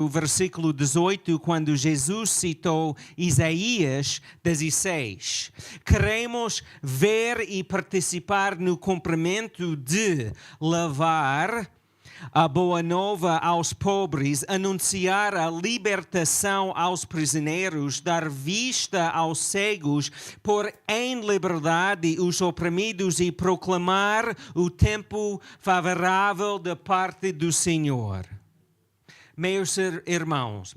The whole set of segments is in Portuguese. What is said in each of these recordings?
o versículo 18, quando Jesus citou Isaías 16. Queremos ver e participar no cumprimento de levar a boa nova aos pobres, anunciar a libertação aos prisioneiros, dar vista aos cegos, pôr em liberdade os oprimidos e proclamar o tempo favorável da parte do Senhor. Meus irmãos,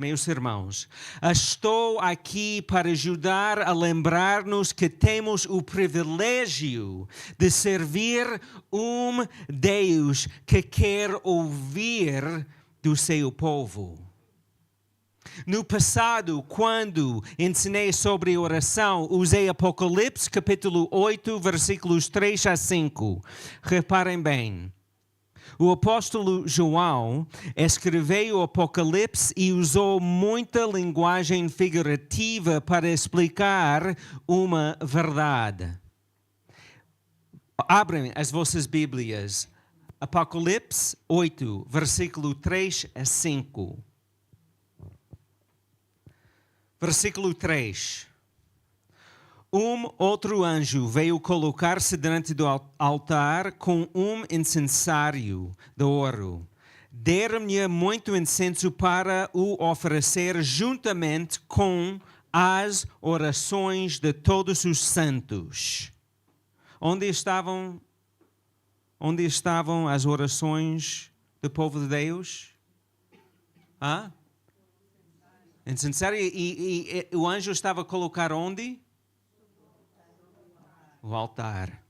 estou aqui para ajudar a lembrar-nos que temos o privilégio de servir um Deus que quer ouvir do seu povo. No passado, quando ensinei sobre oração, usei Apocalipse capítulo 8, versículos 3 a 5. Reparem bem. O apóstolo João escreveu o Apocalipse e usou muita linguagem figurativa para explicar uma verdade. Abrem as vossas Bíblias. Apocalipse 8, versículo 3 a 5. Versículo 3. Outro anjo veio colocar-se diante do altar com incensário de ouro. Deram-lhe muito incenso para o oferecer juntamente com as orações de todos os santos. Onde estavam as orações do povo de Deus? Incensário. E o anjo estava a colocar onde? O altar.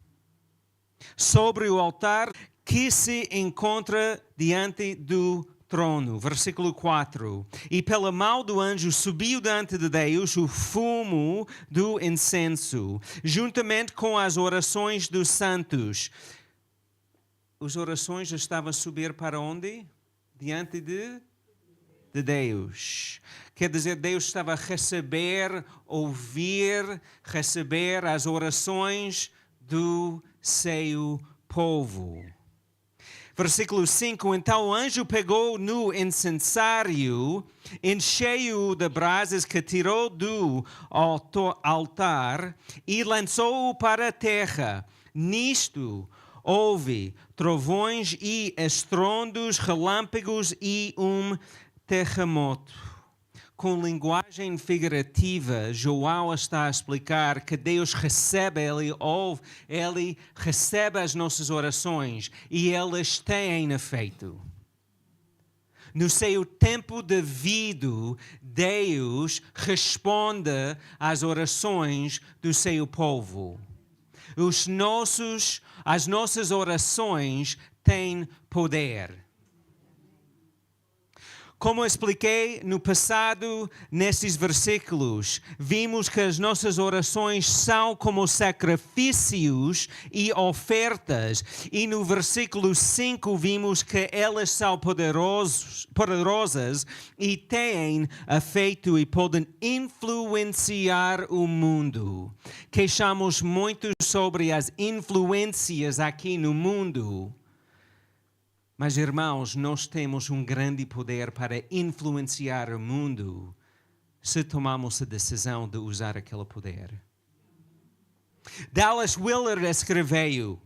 Sobre o altar que se encontra diante do trono. Versículo 4. E pela mão do anjo subiu diante de Deus o fumo do incenso, juntamente com as orações dos santos. As orações estavam a subir para onde? Diante de Deus. Quer dizer, Deus estava a receber, ouvir, receber as orações do seu povo. Versículo 5. Então o anjo pegou no incensário, encheu-o de brasas que tirou do altar e lançou-o para a terra. Nisto houve trovões e estrondos, relâmpagos e terremoto. Com linguagem figurativa, João está a explicar que Deus recebe, Ele ouve, Ele recebe as nossas orações e elas têm efeito. No seu tempo devido, Deus responde às orações do seu povo. As nossas orações têm poder. Como expliquei no passado, nesses versículos, vimos que as nossas orações são como sacrifícios e ofertas. E no versículo 5 vimos que elas são poderosas e têm efeito e podem influenciar o mundo. Queixamos muito sobre as influências aqui no mundo. Mas, irmãos, nós temos um grande poder para influenciar o mundo se tomarmos a decisão de usar aquele poder. Dallas Willard escreveu: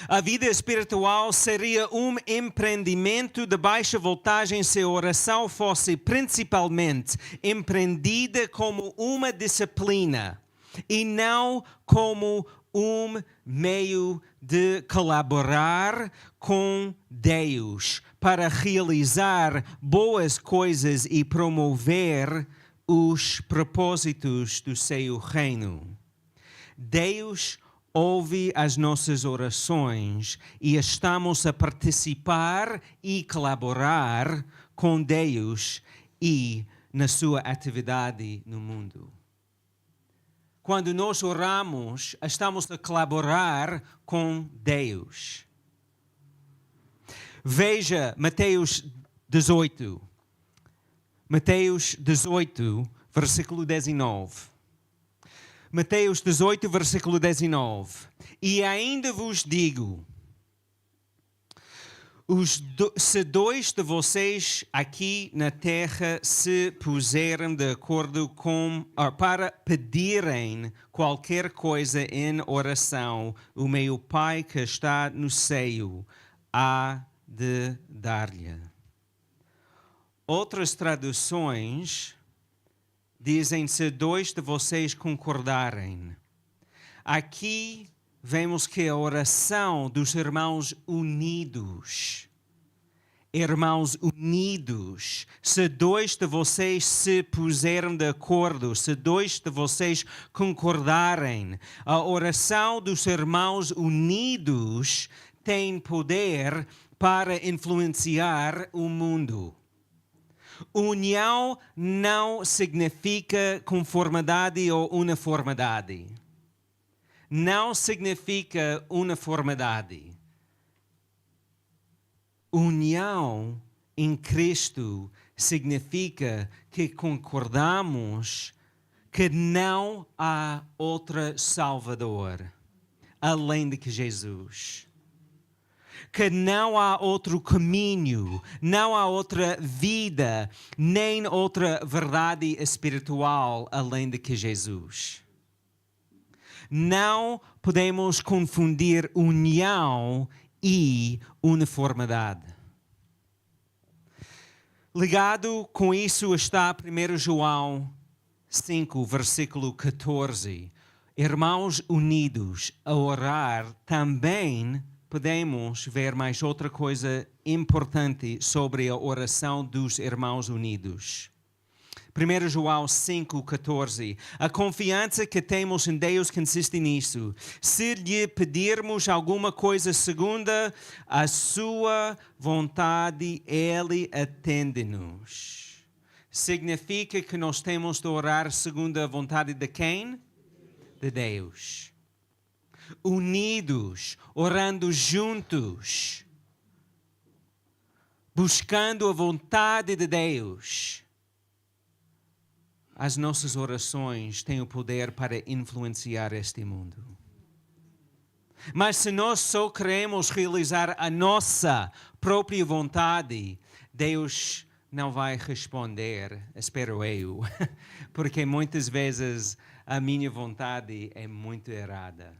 a vida espiritual seria um empreendimento de baixa voltagem se a oração fosse principalmente empreendida como uma disciplina e não como um meio de colaborar com Deus para realizar boas coisas e promover os propósitos do seu reino. Deus ouve as nossas orações e estamos a participar e colaborar com Deus e na sua atividade no mundo. Quando nós oramos, estamos a colaborar com Deus. Veja Mateus 18. Mateus 18, versículo 19. Mateus 18, versículo 19. E ainda vos digo, Se dois de vocês aqui na terra se puserem de acordo para pedirem qualquer coisa em oração, o meu Pai que está no céu há de dar-lhe. Outras traduções dizem se dois de vocês concordarem. Aqui vemos que a oração dos irmãos unidos, se dois de vocês se puserem de acordo, se dois de vocês concordarem, a oração dos irmãos unidos tem poder para influenciar o mundo. União não significa conformidade ou uniformidade. Não significa uniformidade. União em Cristo significa que concordamos que não há outro Salvador além de que Jesus. Que não há outro caminho, não há outra vida, nem outra verdade espiritual além de que Jesus. Não podemos confundir união e uniformidade. Ligado com isso está 1 João 5, versículo 14. Irmãos unidos a orar, também podemos ver mais outra coisa importante sobre a oração dos irmãos unidos. 1 João 5,14. A confiança que temos em Deus consiste nisso. Se lhe pedirmos alguma coisa segundo a sua vontade, Ele atende-nos. Significa que nós temos de orar segundo a vontade de quem? De Deus. Unidos, orando juntos, buscando a vontade de Deus. As nossas orações têm o poder para influenciar este mundo. Mas se nós só queremos realizar a nossa própria vontade, Deus não vai responder, espero eu, porque muitas vezes a minha vontade é muito errada.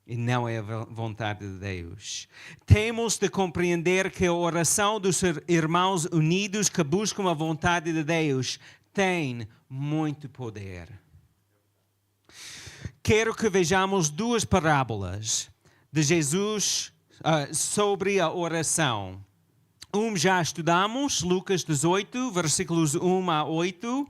E não é a vontade de Deus. Temos de compreender que a oração dos irmãos unidos que buscam a vontade de Deus tem muito poder. Quero que vejamos duas parábolas de Jesus sobre a oração. Já estudamos, Lucas 18, versículos 1 a 8,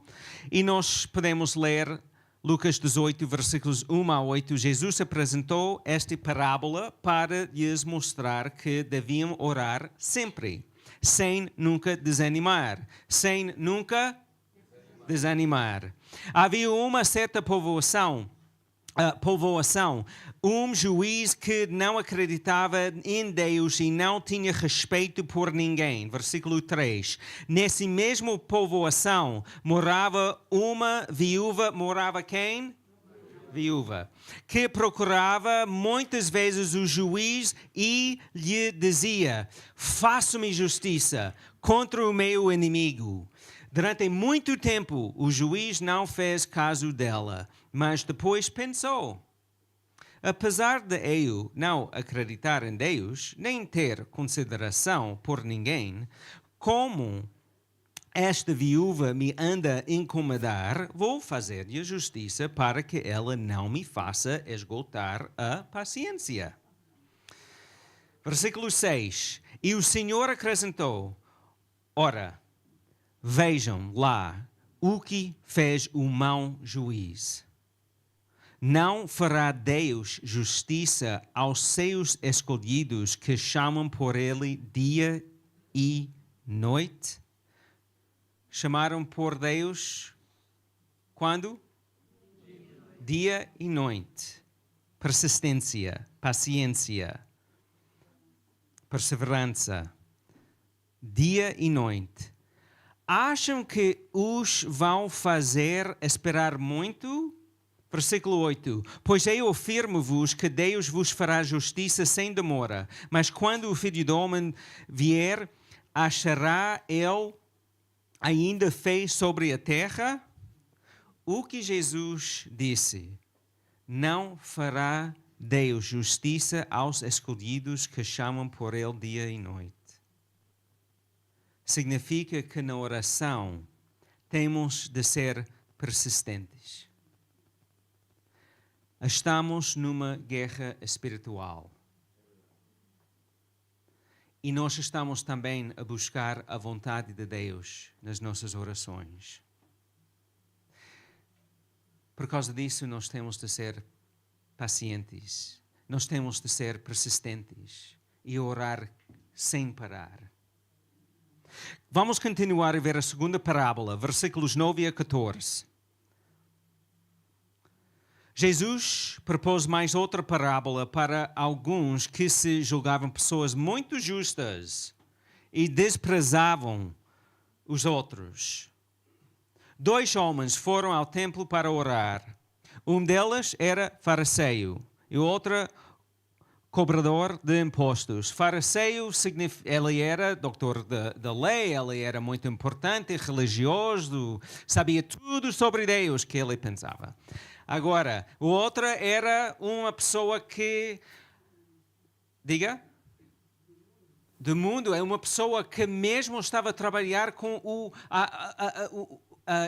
e nós podemos ler Lucas 18, versículos 1 a 8, Jesus apresentou esta parábola para lhes mostrar que deviam orar sempre, sem nunca desanimar. Havia uma certa povoação, um juiz que não acreditava em Deus e não tinha respeito por ninguém. Versículo 3. Nesse mesmo povoação morava uma viúva. Morava quem? Viúva. Que procurava muitas vezes o juiz e lhe dizia: faça-me justiça contra o meu inimigo. Durante muito tempo o juiz não fez caso dela, mas depois pensou: apesar de eu não acreditar em Deus, nem ter consideração por ninguém, como esta viúva me anda a incomodar, vou fazer-lhe justiça para que ela não me faça esgotar a paciência. Versículo 6. E o Senhor acrescentou: ora, vejam lá o que fez o mau juiz. Não fará Deus justiça aos seus escolhidos que chamam por Ele dia e noite? Chamaram por Deus quando? Dia e noite. Persistência, paciência, perseverança. Dia e noite. Acham que os vão fazer esperar muito? Versículo 8. Pois eu afirmo-vos que Deus vos fará justiça sem demora. Mas quando o Filho do Homem vier, achará ele ainda fé sobre a terra? O que Jesus disse: não fará Deus justiça aos escolhidos que chamam por ele dia e noite. Significa que na oração temos de ser persistentes. Estamos numa guerra espiritual. E nós estamos também a buscar a vontade de Deus nas nossas orações. Por causa disso, nós temos de ser pacientes. Nós temos de ser persistentes e orar sem parar. Vamos continuar a ver a segunda parábola, versículos 9 a 14. Jesus propôs mais outra parábola para alguns que se julgavam pessoas muito justas e desprezavam os outros. 2 homens foram ao templo para orar. Um deles era fariseu e o outro cobrador de impostos. Fariseu, ele era doutor da lei, ele era muito importante, religioso, sabia tudo sobre Deus que ele pensava. Agora, o outro era uma pessoa que, diga, do mundo, é uma pessoa que mesmo estava a trabalhar com o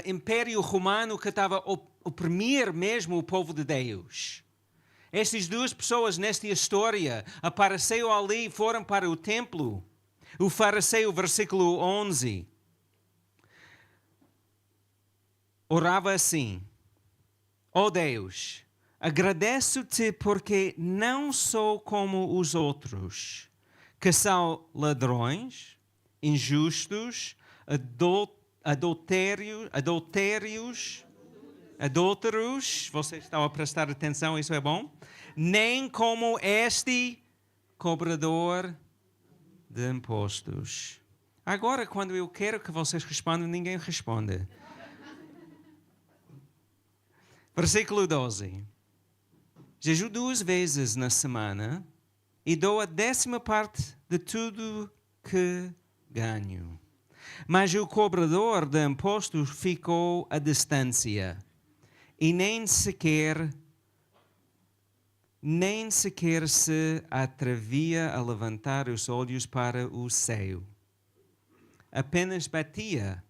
Império Romano que estava a oprimir mesmo o povo de Deus. Estas duas pessoas nesta história apareceram ali e foram para o templo. O fariseu, versículo 11, orava assim: ó Deus, agradeço-te porque não sou como os outros, que são ladrões, injustos, adúlteros, vocês estão a prestar atenção, isso é bom? Nem como este cobrador de impostos. Agora, quando eu quero que vocês respondam, ninguém responde. Versículo 12. Jejum 2 vezes na semana e dou a 10ª parte de tudo que ganho. Mas o cobrador de impostos ficou à distância e nem sequer se atrevia a levantar os olhos para o céu. Apenas batia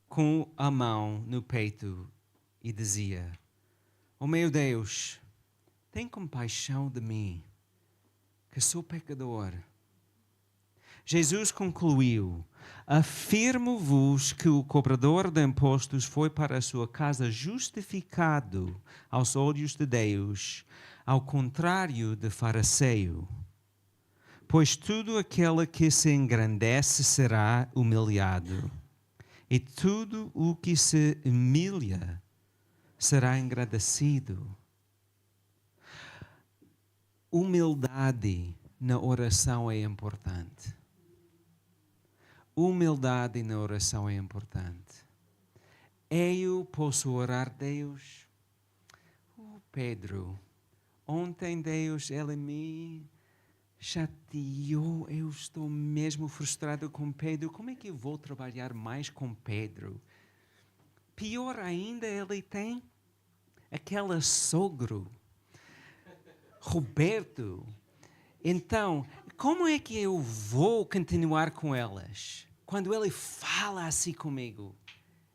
com a mão no peito e dizia: ó meu Deus, tem compaixão de mim, que sou pecador. Jesus concluiu: afirmo-vos que o cobrador de impostos foi para a sua casa justificado aos olhos de Deus, ao contrário de fariseu. Pois tudo aquele que se engrandece será humilhado, e tudo o que se humilha será engrandecido. Humildade na oração é importante. Humildade na oração é importante. Eu posso orar, Deus. Pedro, ontem Deus, ele me chateou. Eu estou mesmo frustrado com Pedro. Como é que eu vou trabalhar mais com Pedro? Pior ainda, ele tem aquele sogro, Roberto. Então, como é que eu vou continuar com elas? Quando ele fala assim comigo,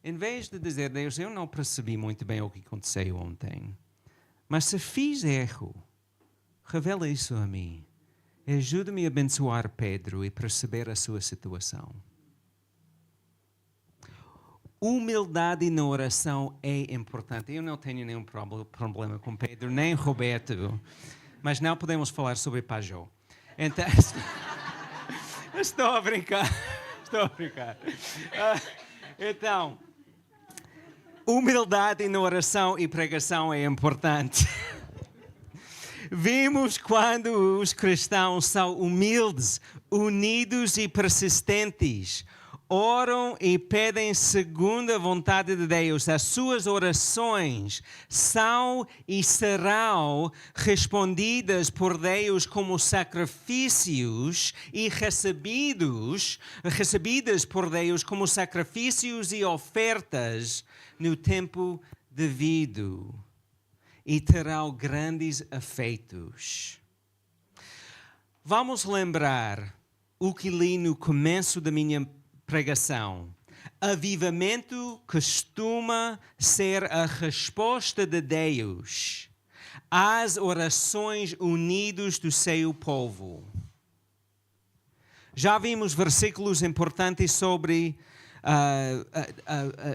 em vez de dizer: Deus, eu não percebi muito bem o que aconteceu ontem, mas se fiz erro, revela isso a mim. Ajuda-me a abençoar Pedro e perceber a sua situação. Humildade na oração é importante. Eu não tenho nenhum problema com Pedro, nem Roberto, mas não podemos falar sobre Pajó. Então, estou a brincar. Então, humildade na oração e pregação é importante. Vimos quando os cristãos são humildes, unidos e persistentes, oram e pedem segundo a vontade de Deus. As suas orações são e serão respondidas por Deus como sacrifícios e recebidas por Deus como sacrifícios e ofertas no tempo devido. E terão grandes efeitos. Vamos lembrar o que li no começo da minha pregação. Avivamento costuma ser a resposta de Deus às orações unidas do seu povo. Já vimos versículos importantes sobre a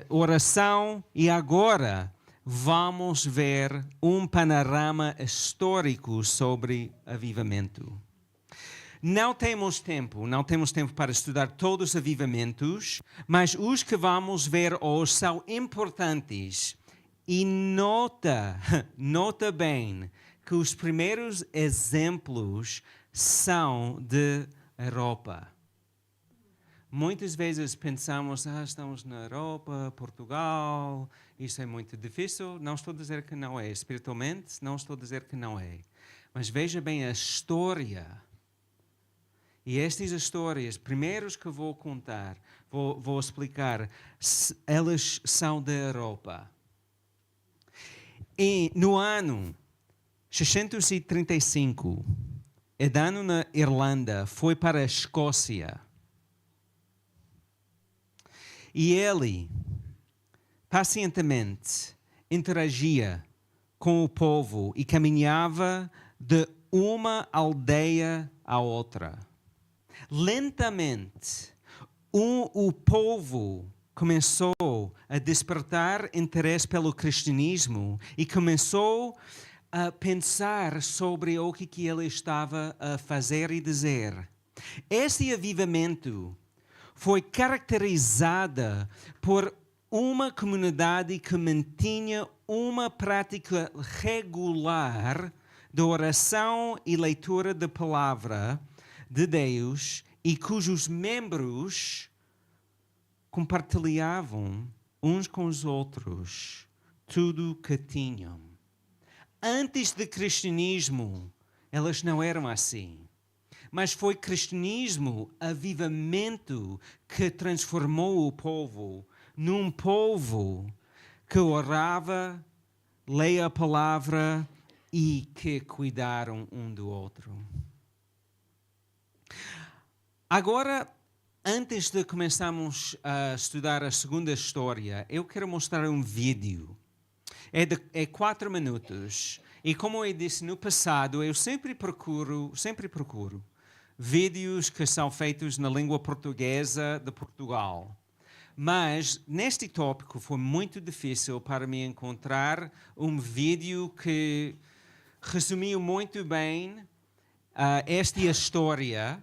oração e agora vamos ver um panorama histórico sobre avivamento. Não temos tempo para estudar todos os avivamentos, mas os que vamos ver hoje são importantes. E nota bem que os primeiros exemplos são de Europa. Muitas vezes pensamos, estamos na Europa, Portugal, isso é muito difícil. Não estou a dizer que não é, espiritualmente, não estou a dizer que não é. Mas veja bem a história. E estas histórias, primeiros que vou contar, vou explicar, elas são da Europa. E no ano 635, Edano na Irlanda foi para a Escócia. E ele pacientemente interagia com o povo e caminhava de uma aldeia à outra. Lentamente, o povo começou a despertar interesse pelo cristianismo e começou a pensar sobre o que ele estava a fazer e dizer. Este avivamento foi caracterizada por uma comunidade que mantinha uma prática regular de oração e leitura da palavra de Deus e cujos membros compartilhavam uns com os outros tudo que tinham. Antes do cristianismo, elas não eram assim. Mas foi cristianismo, avivamento, que transformou o povo num povo que orava, leia a palavra e que cuidaram um do outro. Agora, antes de começarmos a estudar a segunda história, eu quero mostrar um vídeo. É 4 minutos. E como eu disse no passado, eu sempre procuro vídeos que são feitos na língua portuguesa de Portugal. Mas, neste tópico, foi muito difícil para mim encontrar um vídeo que resumiu muito bem esta história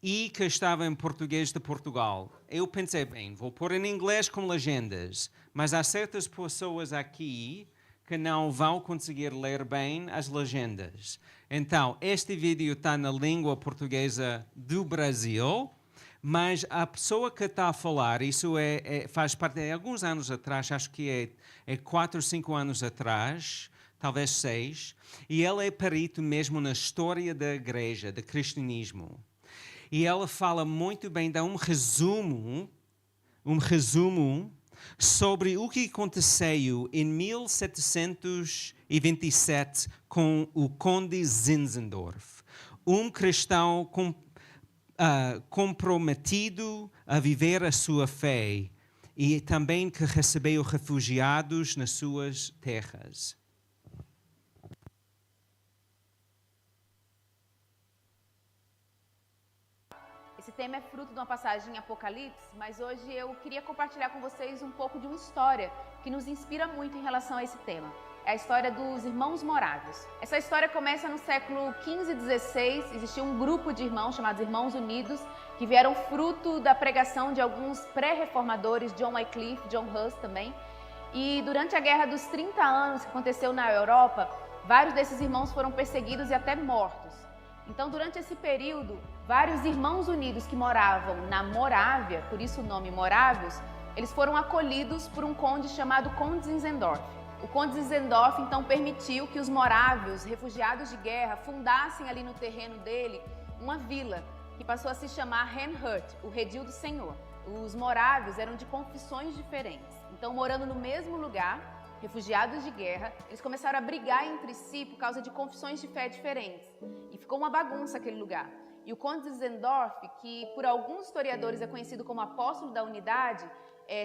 e que estava em português de Portugal. Eu pensei, bem, vou pôr em inglês com legendas, mas há certas pessoas aqui que não vão conseguir ler bem as legendas. Então, este vídeo está na língua portuguesa do Brasil, mas a pessoa que está a falar, isso faz parte de alguns anos atrás, acho que é 4 ou 5 anos atrás, talvez 6, e ele é perito mesmo na história da igreja, do cristianismo. E ela fala muito bem, dá um resumo sobre o que aconteceu em 1727 com o Conde Zinzendorf, um cristão comprometido a viver a sua fé e também que recebeu refugiados nas suas terras. Esse tema é fruto de uma passagem em Apocalipse, mas hoje eu queria compartilhar com vocês um pouco de uma história que nos inspira muito em relação a esse tema. É a história dos irmãos morávios. Essa história começa no século XV e XVI. Existia um grupo de irmãos chamados Irmãos Unidos, que vieram fruto da pregação de alguns pré-reformadores, John Wycliffe, John Huss também. E durante a Guerra dos 30 Anos, que aconteceu na Europa, vários desses irmãos foram perseguidos e até mortos. Então, durante esse período, vários irmãos unidos que moravam na Morávia, por isso o nome Morávios, eles foram acolhidos por um conde chamado Conde Zinzendorf. O Conde Zinzendorf, então, permitiu que os morávios, refugiados de guerra, fundassem ali no terreno dele uma vila, que passou a se chamar Herrnhut, o Redil do Senhor. Os morávios eram de confissões diferentes. Então, morando no mesmo lugar, refugiados de guerra, eles começaram a brigar entre si por causa de confissões de fé diferentes. E ficou uma bagunça aquele lugar. E o Conde Zinzendorf, que por alguns historiadores é conhecido como apóstolo da unidade,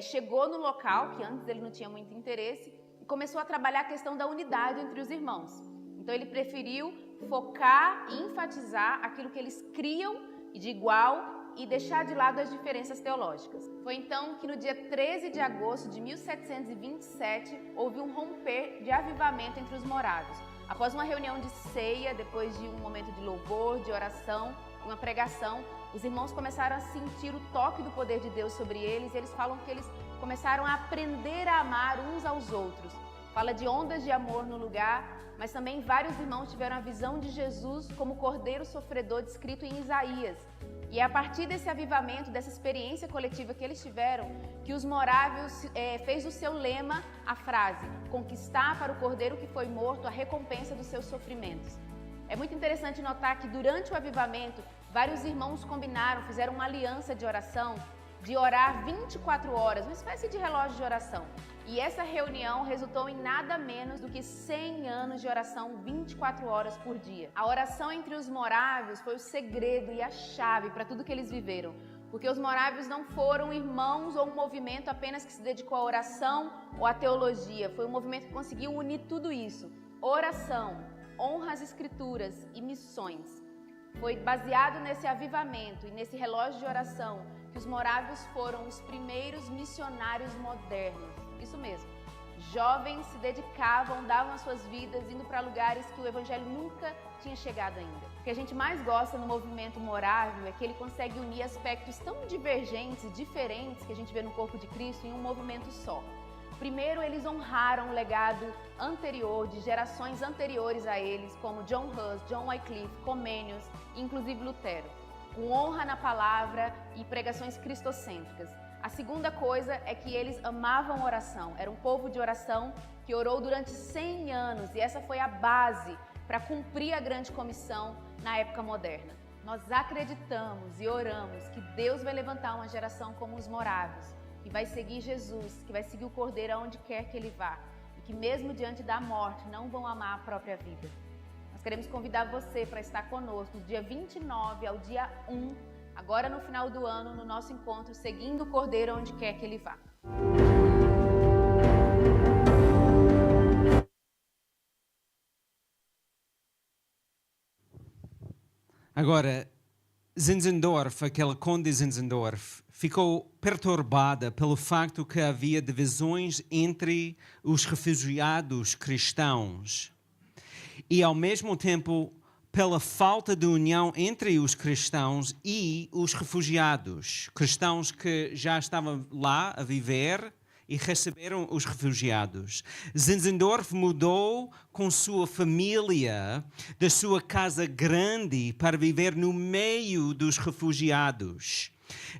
chegou no local, que antes ele não tinha muito interesse, e começou a trabalhar a questão da unidade entre os irmãos. Então ele preferiu focar e enfatizar aquilo que eles criam de igual e deixar de lado as diferenças teológicas. Foi então que no dia 13 de agosto de 1727 houve um romper de avivamento entre os morávios. Após uma reunião de ceia, depois de um momento de louvor, de oração, uma pregação, os irmãos começaram a sentir o toque do poder de Deus sobre eles e eles falam que eles começaram a aprender a amar uns aos outros. Fala de ondas de amor no lugar, mas também vários irmãos tiveram a visão de Jesus como cordeiro sofredor descrito em Isaías. E é a partir desse avivamento, dessa experiência coletiva que eles tiveram, que os morávios fez o seu lema a frase: conquistar para o cordeiro que foi morto a recompensa dos seus sofrimentos. É muito interessante notar que durante o avivamento, vários irmãos combinaram, fizeram uma aliança de oração, de orar 24 horas, uma espécie de relógio de oração. E essa reunião resultou em nada menos do que 100 anos de oração 24 horas por dia. A oração entre os morávios foi o segredo e a chave para tudo que eles viveram. Porque os morávios não foram irmãos ou um movimento apenas que se dedicou à oração ou à teologia. Foi um movimento que conseguiu unir tudo isso. Oração, honra às escrituras e missões. Foi baseado nesse avivamento e nesse relógio de oração que os morávios foram os primeiros missionários modernos. Isso mesmo. Jovens se dedicavam, davam as suas vidas, indo para lugares que o evangelho nunca tinha chegado ainda. O que a gente mais gosta no movimento morávio é que ele consegue unir aspectos tão divergentes e diferentes que a gente vê no corpo de Cristo em um movimento só. Primeiro, eles honraram o legado anterior, de gerações anteriores a eles, como John Hus, John Wycliffe, Comenius e inclusive Lutero, com honra na palavra e pregações cristocêntricas. A segunda coisa é que eles amavam oração, era um povo de oração que orou durante 100 anos e essa foi a base para cumprir a grande comissão na época moderna. Nós acreditamos e oramos que Deus vai levantar uma geração como os morávios, que vai seguir Jesus, que vai seguir o Cordeiro aonde quer que ele vá e que mesmo diante da morte não vão amar a própria vida. Nós queremos convidar você para estar conosco do dia 29 ao dia 1, agora no final do ano, no nosso encontro, seguindo o Cordeiro onde quer que ele vá. Agora, Zinzendorf, aquela Conde Zinzendorf, ficou perturbada pelo facto que havia divisões entre os refugiados cristãos e, ao mesmo tempo, pela falta de união entre os cristãos e os refugiados. Cristãos que já estavam lá a viver e receberam os refugiados. Zinzendorf mudou com sua família da sua casa grande para viver no meio dos refugiados.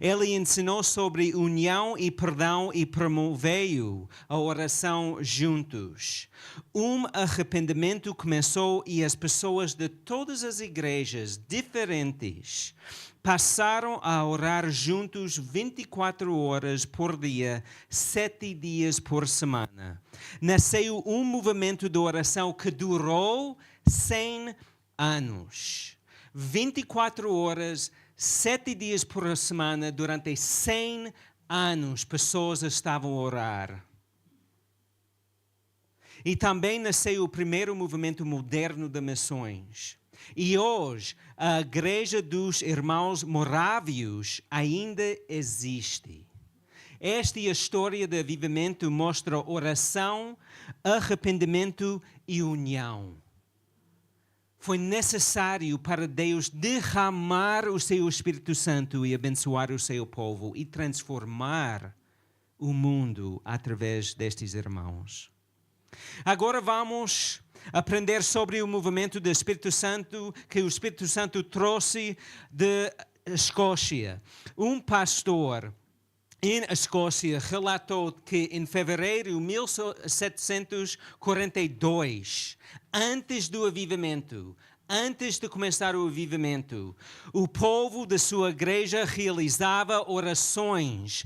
Ele ensinou sobre união e perdão e promoveu a oração juntos. Um arrependimento começou e as pessoas de todas as igrejas diferentes passaram a orar juntos 24 horas por dia, 7 dias por semana. Nasceu um movimento de oração que durou 100 anos. 24 horas, 7 dias por semana, durante 100 anos, pessoas estavam a orar. E também nasceu o primeiro movimento moderno de missões. E hoje, a Igreja dos Irmãos Morávios ainda existe. Esta é a história de avivamento, mostra oração, arrependimento e união. Foi necessário para Deus derramar o seu Espírito Santo e abençoar o seu povo e transformar o mundo através destes irmãos. Agora vamos aprender sobre o movimento do Espírito Santo que o Espírito Santo trouxe de Escócia. Um pastor em Escócia relatou que em fevereiro de 1742, antes do avivamento, antes de começar o avivamento, o povo de sua igreja realizava orações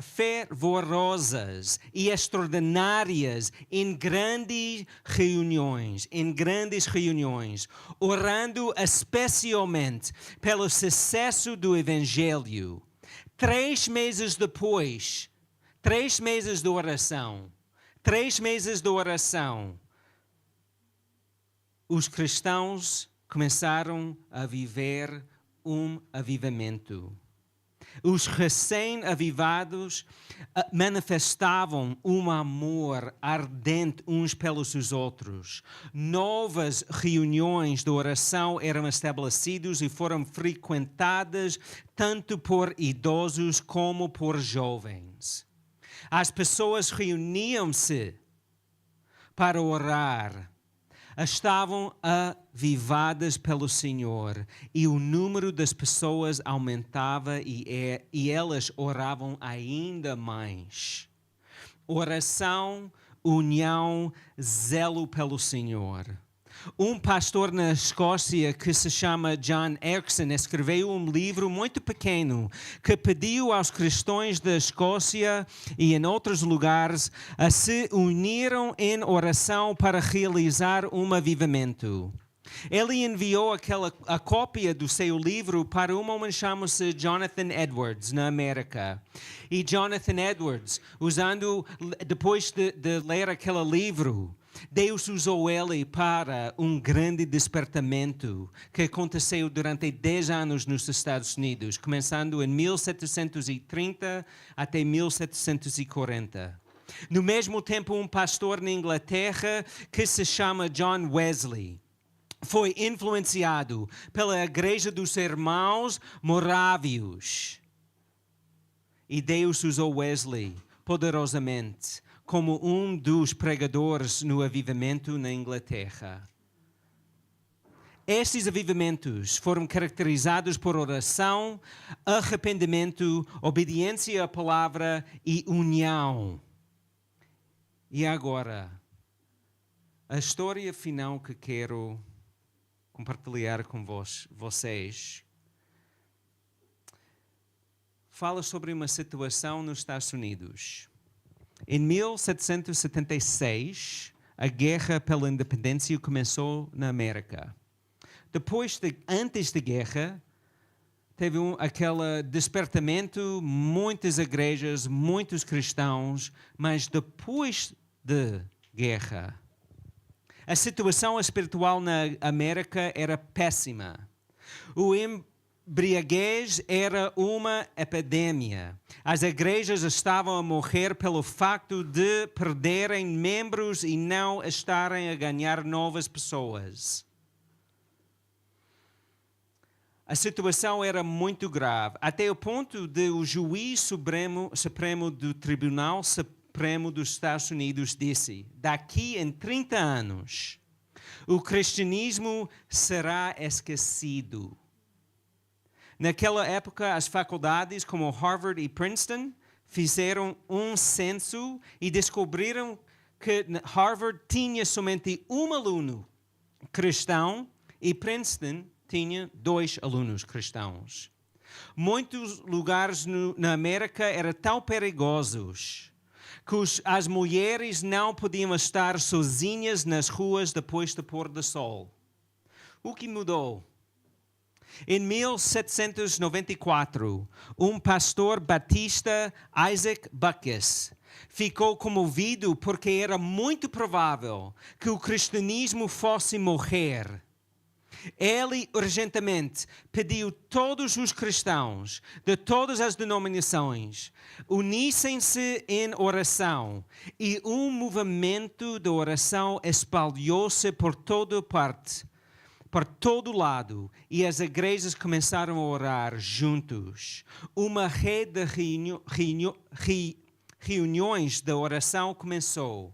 fervorosas e extraordinárias em grandes reuniões, orando especialmente pelo sucesso do evangelho. 3 meses depois, 3 meses de oração, os cristãos começaram a viver um avivamento. Os recém-avivados manifestavam um amor ardente uns pelos outros. Novas reuniões de oração eram estabelecidas e foram frequentadas tanto por idosos como por jovens. As pessoas reuniam-se para orar. Estavam avivadas pelo Senhor e o número das pessoas aumentava e elas oravam ainda mais. Oração, união, zelo pelo Senhor. Um pastor na Escócia que se chama John Erickson escreveu um livro muito pequeno que pediu aos cristãos da Escócia e em outros lugares a se unirem em oração para realizar um avivamento. Ele enviou a cópia do seu livro para um homem que chama-se Jonathan Edwards, na América. E Jonathan Edwards, depois de ler aquele livro, Deus usou ele para um grande despertamento que aconteceu durante 10 anos nos Estados Unidos, começando em 1730 até 1740. No mesmo tempo, um pastor na Inglaterra que se chama John Wesley foi influenciado pela Igreja dos Irmãos Morávios. E Deus usou Wesley poderosamente como um dos pregadores no avivamento na Inglaterra. Estes avivamentos foram caracterizados por oração, arrependimento, obediência à palavra e união. E agora, a história final que quero compartilhar com vocês fala sobre uma situação nos Estados Unidos. Em 1776, a guerra pela independência começou na América. Antes da guerra, teve aquele despertamento, muitas igrejas, muitos cristãos, mas depois da guerra, a situação espiritual na América era péssima. O embriaguez era uma epidemia. As igrejas estavam a morrer pelo facto de perderem membros e não estarem a ganhar novas pessoas. A situação era muito grave, até o ponto de o juiz supremo do Tribunal Supremo dos Estados Unidos disse: daqui em 30 anos, o cristianismo será esquecido. Naquela época, as faculdades como Harvard e Princeton fizeram um censo e descobriram que Harvard tinha somente um aluno cristão e Princeton tinha 2 alunos cristãos. Muitos lugares na América eram tão perigosos que as mulheres não podiam estar sozinhas nas ruas depois do pôr do sol. O que mudou? Em 1794, um pastor batista, Isaac Buckus, ficou comovido porque era muito provável que o cristianismo fosse morrer. Ele urgentemente pediu todos os cristãos de todas as denominações unissem-se em oração e um movimento de oração espalhou-se por toda parte, por todo lado, e as igrejas começaram a orar juntos. Uma rede de reuniões de oração começou.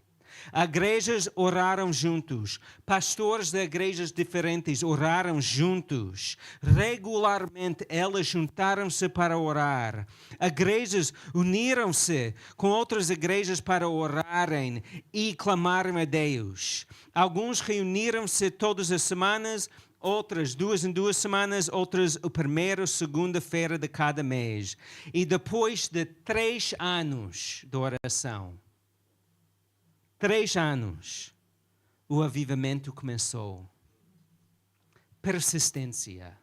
Igrejas oraram juntos. Pastores de igrejas diferentes oraram juntos. Regularmente elas juntaram-se para orar. Igrejas uniram-se com outras igrejas para orarem e clamarem a Deus. Alguns reuniram-se todas as semanas, outras 2 em 2 semanas, outras a primeira ou segunda-feira de cada mês. E depois de 3 anos de oração, 3 anos, o avivamento começou. Persistência.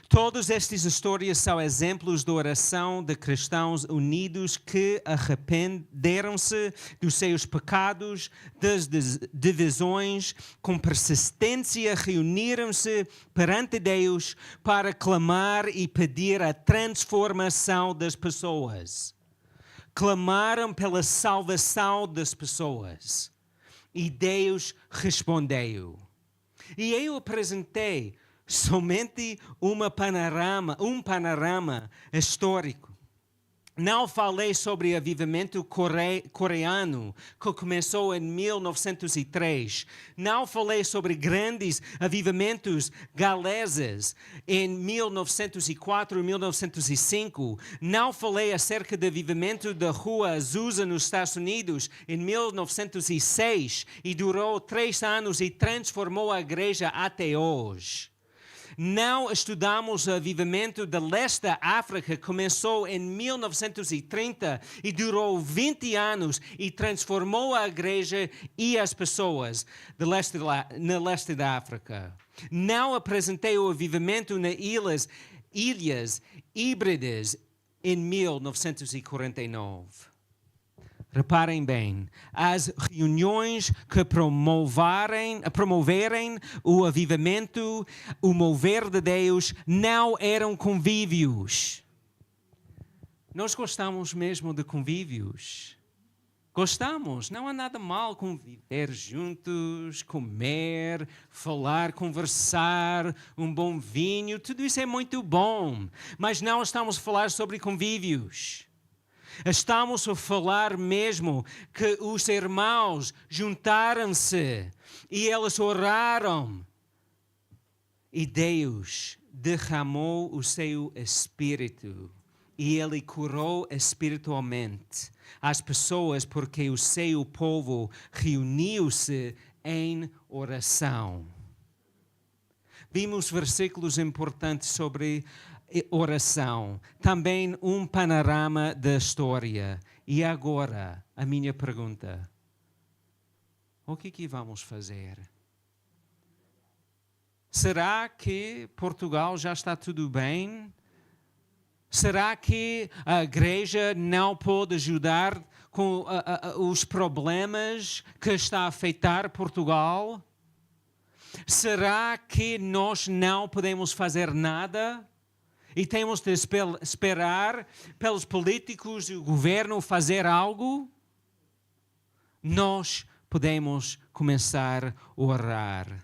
Todas estas histórias são exemplos de oração de cristãos unidos que arrependeram-se dos seus pecados, das divisões, com persistência reuniram-se perante Deus para clamar e pedir a transformação das pessoas. Clamaram pela salvação das pessoas. E Deus respondeu. E eu apresentei somente um panorama histórico. Não falei sobre o avivamento coreano, que começou em 1903. Não falei sobre grandes avivamentos galeses em 1904 e 1905. Não falei acerca do avivamento da Rua Azusa nos Estados Unidos em 1906 e durou 3 anos e transformou a igreja até hoje. Não estudamos o avivamento do leste da África, que começou em 1930 e durou 20 anos e transformou a igreja e as pessoas no leste da África. Não apresentei o avivamento nas Ilhas Híbridas em 1949. Reparem bem, as reuniões que promoverem o avivamento, o mover de Deus, não eram convívios. Nós gostamos mesmo de convívios. Gostamos, não há nada mal conviver juntos, comer, falar, conversar, um bom vinho, tudo isso é muito bom. Mas não estamos a falar sobre convívios. Estamos a falar mesmo que os irmãos juntaram-se e eles oraram. E Deus derramou o seu Espírito e Ele curou espiritualmente as pessoas porque o seu povo reuniu-se em oração. Vimos versículos importantes sobre oração, também um panorama da história. E agora, a minha pergunta: o que vamos fazer? Será que Portugal já está tudo bem? Será que a igreja não pode ajudar com os problemas que está a afetar Portugal? Será que nós não podemos fazer nada? E temos de esperar pelos políticos e o governo fazer algo? Nós podemos começar a orar.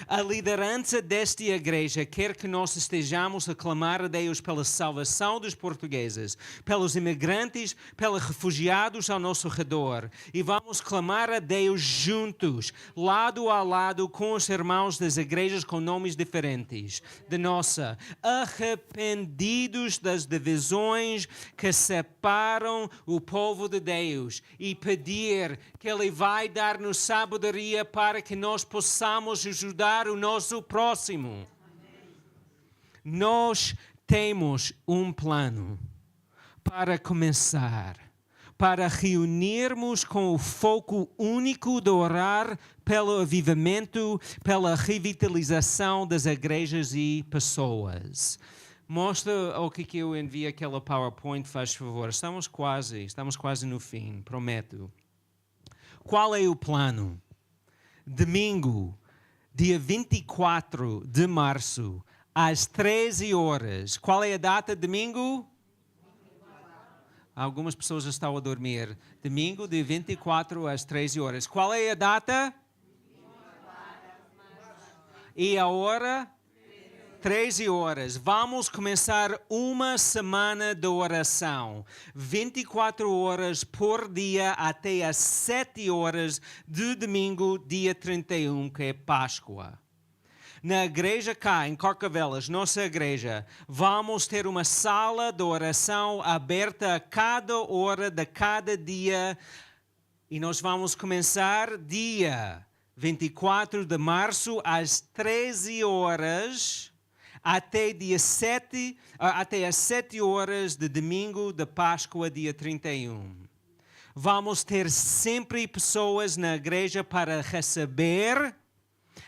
A liderança desta igreja quer que nós estejamos a clamar a Deus pela salvação dos portugueses, pelos imigrantes, pelos refugiados ao nosso redor. E vamos clamar a Deus juntos, lado a lado com os irmãos das igrejas com nomes diferentes de nossa, arrependidos das divisões que separam o povo de Deus e pedir que Ele vai dar-nos sabedoria para que nós possamos ajudar o nosso próximo. Nós temos um plano para começar, para reunirmos com o foco único de orar pelo avivamento, pela revitalização das igrejas e pessoas. Mostra o que eu enviei aquela PowerPoint, faz favor. Estamos quase no fim, prometo. Qual é o plano? Domingo, dia 24 de março, às 13 horas. Qual é a data, domingo? Algumas pessoas estão a dormir. Domingo, dia 24, às 13 horas. Qual é a data? E a hora? 13 horas. Vamos começar uma semana de oração. 24 horas por dia até às 7 horas de domingo, dia 31, que é Páscoa. Na igreja cá, em Corcavelas, nossa igreja, vamos ter uma sala de oração aberta a cada hora de cada dia. E nós vamos começar dia 24 de março às 13 horas até às 7 horas de domingo de Páscoa, dia 31. Vamos ter sempre pessoas na igreja para receber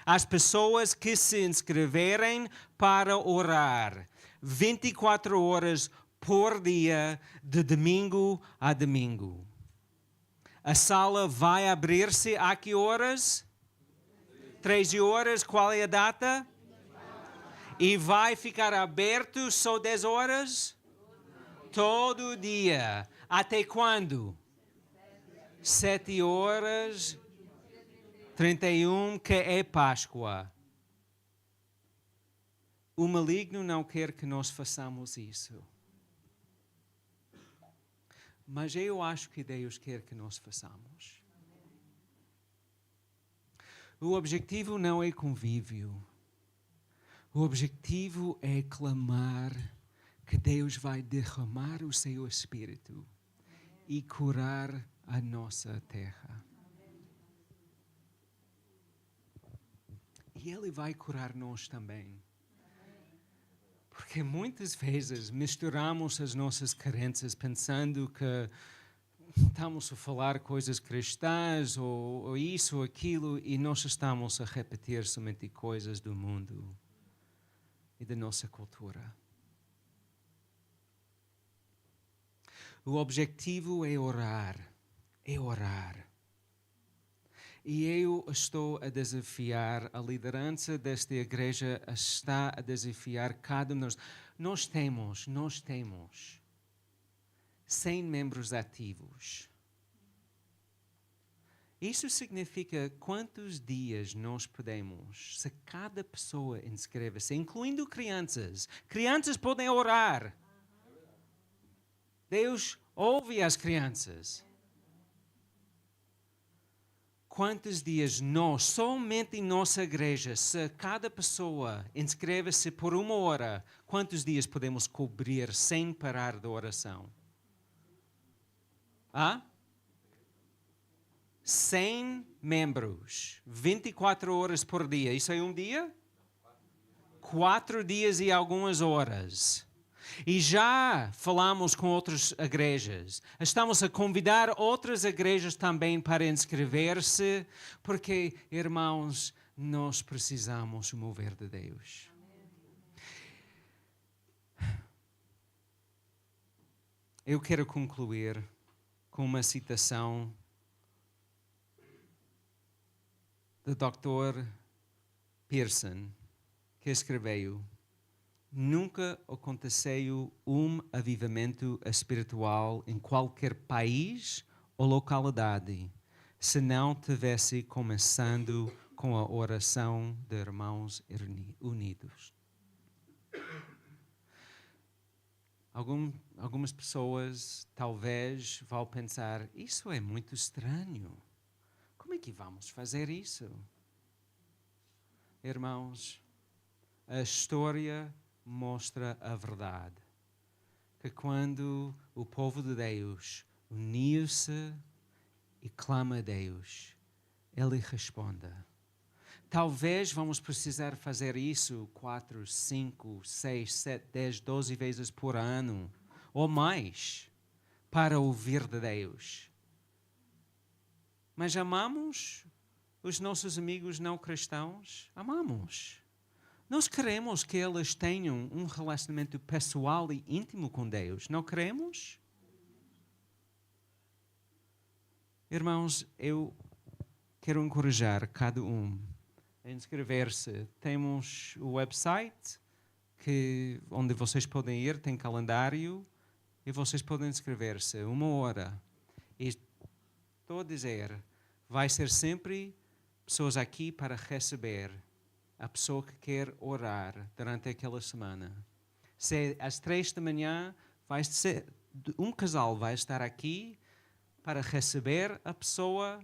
as pessoas que se inscreverem para orar. 24 horas por dia, de domingo a domingo. A sala vai abrir-se a que horas? 13 horas. Qual é a data? E vai ficar aberto só 10 horas? Todo dia. Até quando? 7 horas, 31, que é Páscoa. O maligno não quer que nós façamos isso. Mas eu acho que Deus quer que nós façamos. O objetivo não é convívio. O objetivo é clamar que Deus vai derramar o seu Espírito e curar a nossa terra. E Ele vai curar nós também. Porque muitas vezes misturamos as nossas crenças pensando que estamos a falar coisas cristãs ou isso ou aquilo e nós estamos a repetir somente coisas do mundo e da nossa cultura. O objetivo é orar. É orar. E eu estou a desafiar, a liderança desta igreja está a desafiar cada um de nós. Nós temos 100 membros ativos. Isso significa quantos dias nós podemos, se cada pessoa inscreve-se, incluindo crianças. Crianças podem orar. Deus ouve as crianças. Quantos dias nós, somente em nossa igreja, se cada pessoa inscreve-se por 1 hora, quantos dias podemos cobrir sem parar de oração? 100 membros, 24 horas por dia. Isso é um dia? 4 dias e algumas horas. E já falamos com outras igrejas. Estamos a convidar outras igrejas também para inscrever-se, porque, irmãos, nós precisamos mover de Deus. Eu quero concluir com uma citação do Dr. Pearson, que escreveu: nunca aconteceu avivamento espiritual em qualquer país ou localidade se não tivesse começando com a oração de irmãos unidos. Algumas pessoas talvez vão pensar, isso é muito estranho. Como é que vamos fazer isso? Irmãos, a história mostra a verdade. Que quando o povo de Deus uniu-se e clama a Deus, Ele responde. Talvez vamos precisar fazer isso 4, 5, 6, 7, 10, 12 vezes por ano, ou mais, para ouvir de Deus. Mas amamos os nossos amigos não cristãos? Amamos. Nós queremos que eles tenham um relacionamento pessoal e íntimo com Deus. Não queremos? Irmãos, eu quero encorajar cada um a inscrever-se. Temos o website onde vocês podem ir, tem calendário, e vocês podem inscrever-se 1 hora. E estou a dizer, vai ser sempre pessoas aqui para receber a pessoa que quer orar durante aquela semana. Se às 3 da manhã, um casal vai estar aqui para receber a pessoa.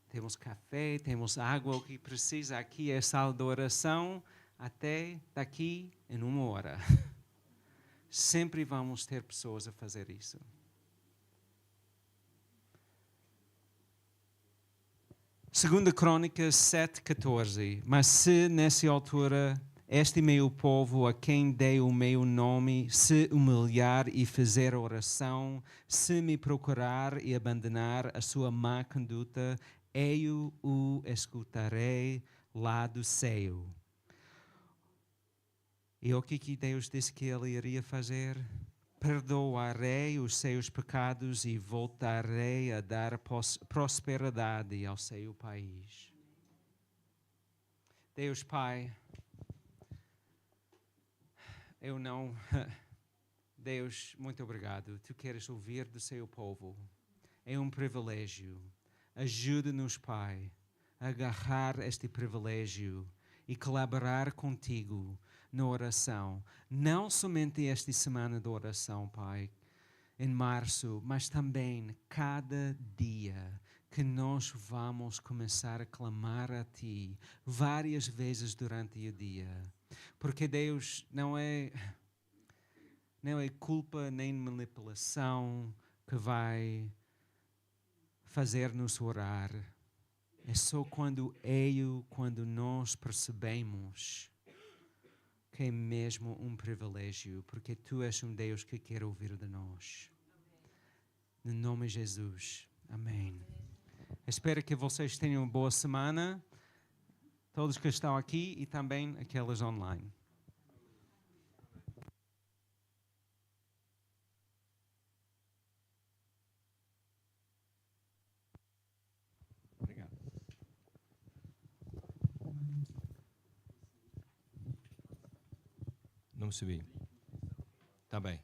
Temos café, temos água, o que precisa aqui é sala de oração, até daqui em 1 hora. Sempre vamos ter pessoas a fazer isso. Segunda Crônicas 7:14. Mas se nessa altura este meu povo, a quem dei o meu nome, se humilhar e fizer oração, se me procurar e abandonar a sua má conduta, eu o escutarei lá do céu. E o que Deus disse que ele iria fazer? Perdoarei os seus pecados e voltarei a dar prosperidade ao seu país. Deus Pai, Deus, muito obrigado. Tu queres ouvir do seu povo. É um privilégio. Ajuda-nos, Pai, a agarrar este privilégio e colaborar contigo na oração. Não somente esta semana de oração, Pai, em março, mas também cada dia que nós vamos começar a clamar a Ti várias vezes durante o dia. Porque Deus não é culpa nem manipulação que vai fazer-nos orar. É só quando nós percebemos que é mesmo um privilégio, porque Tu és um Deus que quer ouvir de nós. No nome de Jesus. Amém. Espero que vocês tenham uma boa semana, todos que estão aqui e também aqueles online. Obrigado. Não percebi. Tá bem.